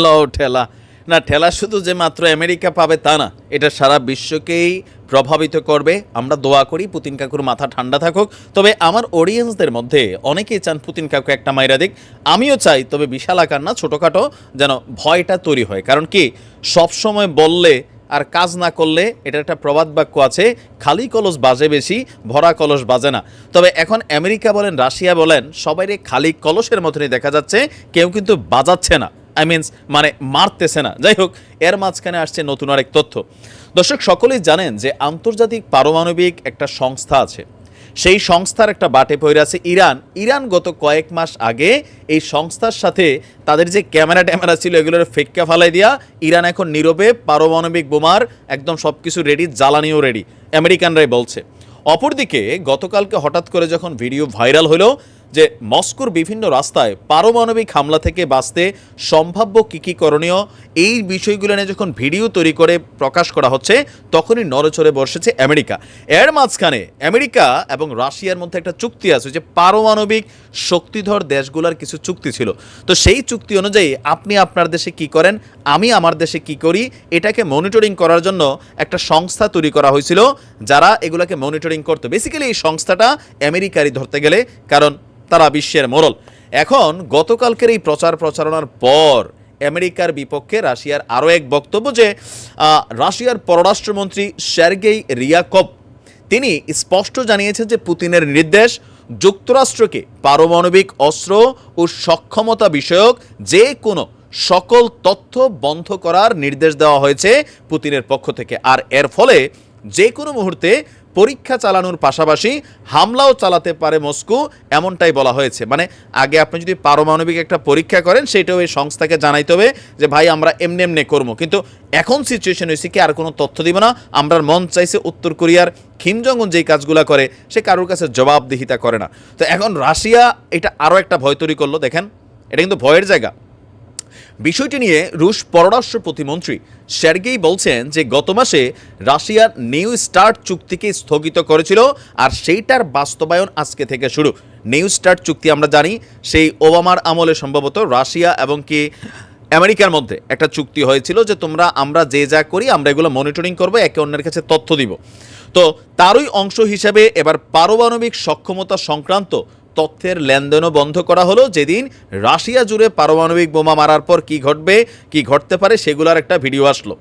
ল ঠেলা না, ঠেলা শুধু যে মাত্র আমেরিকা পাবে তা না, এটা সারা বিশ্বকেই প্রভাবিত করবে। আমরা দোয়া করি পুতিন কাকুর মাথা ঠান্ডা থাকুক। তবে আমার অডিয়েন্সদের মধ্যে অনেকেই চান পুতিন কাকু একটা মাইরা দিক, আমিও চাই, তবে বিশাল আকার না, ছোটোখাটো যেন ভয়টা তৈরি হয়। কারণ কি, সবসময় বললে আর কাজ না করলে, এটা একটা প্রবাদ বাক্য আছে, খালি কলস বাজে বেশি, ভরা কলস বাজে না। তবে এখন আমেরিকা বলেন, রাশিয়া বলেন, সবাইরে খালি কলসের মতনই দেখা যাচ্ছে, কেউ কিন্তু বাজাচ্ছে না, মানে মারতেছে না। যাই হোক, এর মাঝখানে আসছে নতুন আরেক তথ্য। দর্শক সকলেই জানেন যে আন্তর্জাতিক পারমাণবিক একটা সংস্থা আছে, সেই সংস্থার একটা বাটে পড়ে আছে ইরান গত কয়েক মাস আগে এই সংস্থার সাথে তাদের যে ক্যামেরা ছিল এগুলোর ফেক্কা ফালাই দিয়া ইরান এখন নীরবে পারমাণবিক বোমার একদম সব কিছু রেডি, জ্বালানিও রেডি, আমেরিকানরাই বলছে। অপরদিকে গতকালকে হঠাৎ করে যখন ভিডিও ভাইরাল হলো যে মস্কোর বিভিন্ন রাস্তায় পারমাণবিক হামলা থেকে বাঁচতে সম্ভাব্য কী করণীয়, এই বিষয়গুলো নিয়ে যখন ভিডিও তৈরি করে প্রকাশ করা হচ্ছে, তখনই নড়েচড়ে বসেছে আমেরিকা। এর মাঝখানে আমেরিকা এবং রাশিয়ার মধ্যে একটা চুক্তি আছে, যে পারমাণবিক শক্তিধর দেশগুলোর কিছু চুক্তি ছিল। তো সেই চুক্তি অনুযায়ী আপনি আপনার দেশে কি করেন, আমি আমার দেশে কি করি, এটাকে মনিটরিং করার জন্য একটা সংস্থা তৈরি করা হয়েছিল, যারা এগুলোকে মনিটরিং করতো। বেসিক্যালি এই সংস্থাটা আমেরিকারই ধরতে গেলে, কারণ তারা বিশ্বের মোড়ল। এখন গতকালকের এই প্রচারণার পর আমেরিকার বিপক্ষে রাশিয়ার আরও এক বক্তব্য, যে রাশিয়ার পররাষ্ট্রমন্ত্রী সের্গেই রিয়াকভ তিনি স্পষ্ট জানিয়েছেন যে পুতিনের নির্দেশ যুক্তরাষ্ট্রকে পারমাণবিক অস্ত্র ও সক্ষমতা বিষয়ক যে কোনো সকল তথ্য বন্ধ করার নির্দেশ দেওয়া হয়েছে পুতিনের পক্ষ থেকে। আর এর ফলে যে কোনো মুহূর্তে পরীক্ষা চালানোর পাশাপাশি হামলাও চালাতে পারে মস্কো, এমনটাই বলা হয়েছে। মানে আগে আপনি যদি পারমাণবিক একটা পরীক্ষা করেন, সেটাও এই সংস্থাকে জানাইতে হবে যে ভাই আমরা এমনি করবো। কিন্তু এখন সিচুয়েশন হয়েছে কি, আর কোনো তথ্য দিব না, আমরা মন চাইছে উত্তর কোরিয়ার কিম জং উন যেই কাজগুলো করে সে কারোর কাছে জবাবদিহিতা করে না। তো এখন রাশিয়া এটা আরও একটা ভয় তৈরি করলো। দেখেন, এটা কিন্তু ভয়ের জায়গা। বিষয়টি নিয়ে রুশ পররাষ্ট্র প্রতিমন্ত্রী সের্গেই বলছেন যে গত মাসে রাশিয়ার নিউ স্টার্ট চুক্তিকে স্থগিত করেছিল, আর সেইটার বাস্তবায়ন আজকে থেকে শুরু। নিউ স্টার্ট চুক্তি আমরা জানি, সেই ওবামার আমলে সম্ভবত রাশিয়া এবং কি আমেরিকার মধ্যে একটা চুক্তি হয়েছিল যে আমরা যে যা করি আমরা এগুলো মনিটরিং করবো, একে অন্যের কাছে তথ্য দিব। তো তারই অংশ হিসেবে এবার পারমাণবিক সক্ষমতা সংক্রান্ত তথ্যের লেনদেনও বন্ধ করা হলো, যেদিন রাশিয়া জুড়ে পারমাণবিক বোমা মারার পর কি ঘটবে, কি ঘটতে পারে, সেগুলোর একটা ভিডিও আসলো।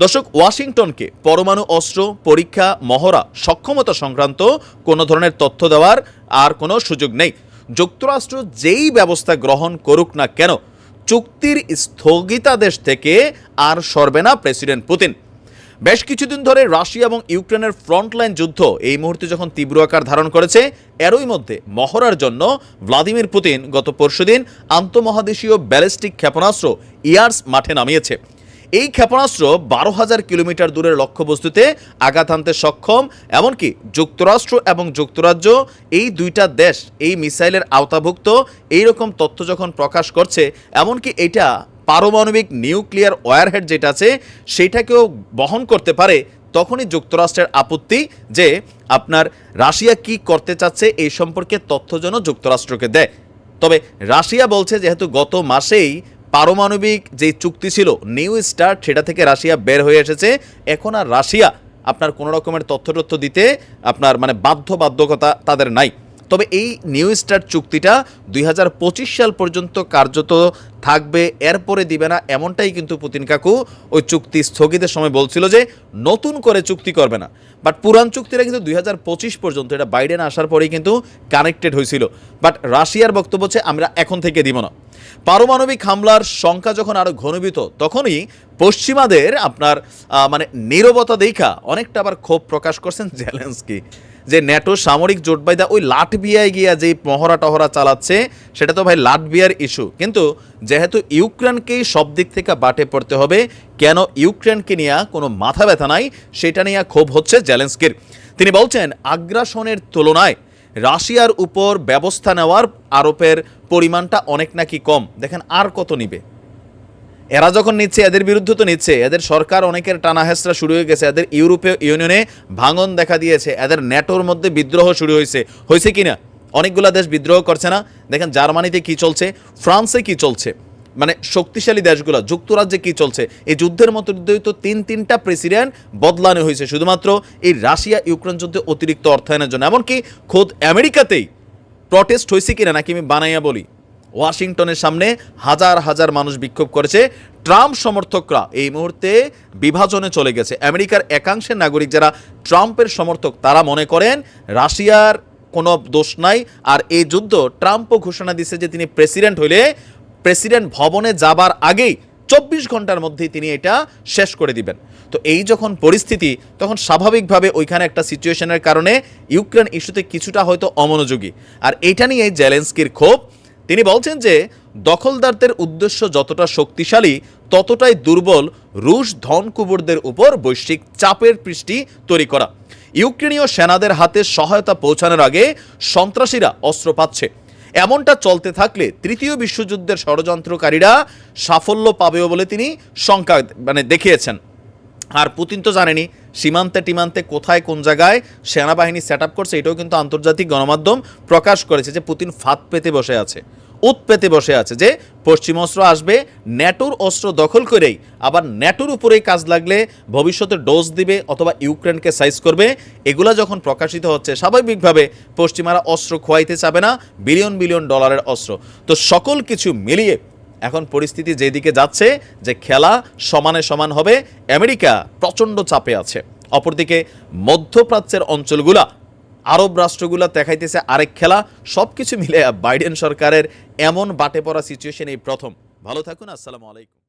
দর্শক, ওয়াশিংটনকে পরমাণু অস্ত্র পরীক্ষা, মহড়া, সক্ষমতা সংক্রান্ত কোনো ধরনের তথ্য দেওয়ার আর কোনো সুযোগ নেই। যুক্তরাষ্ট্র যেই ব্যবস্থা গ্রহণ করুক না কেন, চুক্তির স্থগিতাদেশ থেকে আর সরবে না প্রেসিডেন্ট পুতিন। বেশ কিছুদিন ধরে রাশিয়া এবং ইউক্রেনের ফ্রন্টলাইন যুদ্ধ এই মুহূর্তে যখন তীব্র আকার ধারণ করেছে, এরই মধ্যে মহড়ার জন্য ভ্লাদিমির পুতিন গত পরশুদিন আন্তঃমহাদেশীয় ব্যালিস্টিক ক্ষেপণাস্ত্র ইয়ার্স মাঠে নামিয়েছে। এই ক্ষেপণাস্ত্র 12,000 কিলোমিটার দূরের লক্ষ্যবস্তুতে আঘাত হানতে সক্ষম। এমনকি যুক্তরাষ্ট্র এবং যুক্তরাজ্য এই দুইটা দেশ এই মিসাইলের আওতাভুক্ত, এইরকম তথ্য যখন প্রকাশ করছে, এমনকি এটা পারমাণবিক নিউক্লিয়ার ওয়ারহেড যেটা আছে সেইটাকেও বহন করতে পারে, তখনই যুক্তরাষ্ট্রের আপত্তি যে আপনার রাশিয়া কি করতে চাচ্ছে এই সম্পর্কে তথ্য যেন যুক্তরাষ্ট্রকে দেয়। তবে রাশিয়া বলছে যেহেতু গত মাসেই পারমাণবিক যে চুক্তি ছিল নিউ স্টার্ট, সেটা থেকে রাশিয়া বের হয়ে এসেছে, এখন আর রাশিয়া আপনার কোনো রকমের তথ্য দিতে আপনার মানে বাধ্যবাধকতা তাদের নাই। তবে এই নিউ স্টার্ট চুক্তিটা 2025 সাল পর্যন্ত কার্যত থাকবে, এরপরে দিবে না, এমনটাই কিন্তু পুতিন কাকু ওই চুক্তি স্থগিতের সময় বলছিল যে নতুন করে চুক্তি করবে না। বাট পুরান চুক্তিটা কিন্তু 2025 পর্যন্ত, এটা বাইডেন আসার পরেই কিন্তু কানেক্টেড হয়েছিল। বাট রাশিয়ার বক্তব্য হচ্ছে আমরা এখন থেকে দিব না। পারমাণবিক হামলার সংখ্যা যখন আরও ঘনীভূত, তখনই পশ্চিমাদের আপনার মানে নীরবতা দেখা অনেকটা আবার ক্ষোভ প্রকাশ করছেন জেলেনস্কি, যে ন্যাটো সামরিক জোট বাইদা ওই লাটভিয়ায় গিয়া যে মহড়া টহরা চালাচ্ছে, সেটা তো ভাই লাটভিয়ার ইস্যু। কিন্তু যেহেতু ইউক্রেনকেই সব দিক থেকে বাটে পড়তে হবে, কেন ইউক্রেনকে নিয়ে কোনো মাথা ব্যথা নাই, সেটা নিয়ে ক্ষোভ হচ্ছে জেলেনস্কির। তিনি বলছেন আগ্রাসনের তুলনায় রাশিয়ার উপর ব্যবস্থা নেওয়ার আরোপের পরিমাণটা অনেক নাকি কম। দেখেন আর কত নিবে, এরা যখন নিচ্ছে এদের বিরুদ্ধে তো নিচ্ছে, এদের সরকার অনেকের টানা হেঁচড়া শুরু হয়ে গেছে, এদের ইউরোপীয় ইউনিয়নে ভাঙন দেখা দিয়েছে, এদের ন্যাটোর মধ্যে বিদ্রোহ শুরু হয়েছে কি না, অনেকগুলো দেশ বিদ্রোহ করছে না। দেখেন জার্মানিতে কি চলছে, ফ্রান্সে কি চলছে, মানে শক্তিশালী দেশগুলো, যুক্তরাজ্যে কি চলছে, এই যুদ্ধের মধ্যেই তো তিনটা প্রেসিডেন্ট বদলানো হয়েছে শুধুমাত্র এই রাশিয়া ইউক্রেন যুদ্ধে অতিরিক্ত অর্থায়নের জন্য। এমনকি খোদ আমেরিকাতেই প্রটেস্ট হয়েছে কিনা নাকি আমি বানাইয়া বলি, ওয়াশিংটনের সামনে হাজার হাজার মানুষ বিক্ষোভ করেছে। ট্রাম্প সমর্থকরা এই মুহূর্তে বিভাজনে চলে গেছে। আমেরিকার একাংশের নাগরিক যারা ট্রাম্পের সমর্থক তারা মনে করেন রাশিয়ার কোনো দোষ নাই, আর এই যুদ্ধ ট্রাম্পও ঘোষণা দিচ্ছে যে তিনি প্রেসিডেন্ট হইলে প্রেসিডেন্ট ভবনে যাবার আগেই 24 ঘন্টার মধ্যেই তিনি এটা শেষ করে দিবেন। তো এই যখন পরিস্থিতি, তখন স্বাভাবিকভাবে ওইখানে একটা সিচুয়েশনের কারণে ইউক্রেন ইস্যুতে কিছুটা হয়তো অমনোযোগী। আর এইটা নিয়ে জেলেনস্কির ক্ষোভ। তিনি বলছেন যে দখলদারদের উদ্দেশ্য যতটা শক্তিশালী ততটাই দুর্বল রুশ ধনকুবেরদের উপর বৈশ্বিক চাপের পৃষ্টি তৈরি করা। ইউক্রেনীয় সেনাদের হাতে সহায়তা পৌঁছানোর আগে সন্ত্রাসীরা অস্ত্র পাচ্ছে। এমনটা চলতে থাকলে তৃতীয় বিশ্বযুদ্ধের ষড়যন্ত্রকারীরা সাফল্য পাবেও বলে তিনি শঙ্কা দেখিয়েছেন। আর পুতিন তো জানেনি সীমান্তে টিমান্তে কোথায় কোন জায়গায় সেনাবাহিনী সেট আপ করছে, এটাও কিন্তু আন্তর্জাতিক গণমাধ্যম প্রকাশ করেছে যে পুতিন ফাঁদ পেতে বসে আছে, উত পেতে বসে আছে যে পশ্চিম অস্ত্র আসবে, ন্যাটোর অস্ত্র দখল করেই আবার ন্যাটোর উপরেই কাজ লাগলে ভবিষ্যতে ডোজ দিবে অথবা ইউক্রেনকে সাইজ করবে। এগুলা যখন প্রকাশিত হচ্ছে স্বাভাবিকভাবে পশ্চিমারা অস্ত্র খোয়াইতে চাবে না, বিলিয়ন বিলিয়ন ডলারের অস্ত্র। তো সকল কিছু মিলিয়ে এখন পরিস্থিতি যেদিকে যাচ্ছে যে খেলা সমানে সমান হবে, আমেরিকা প্রচণ্ড চাপে আছে। অপরদিকে মধ্যপ্রাচ্যের অঞ্চলগুলা, আরব রাষ্ট্রগুলা দেখাইতেছে আরেক খেলা। সব কিছু মিলে বাইডেন সরকারের এমন বাটে পড়া সিচুয়েশন এই প্রথম। ভালো থাকুন, আসসালামু আলাইকুম।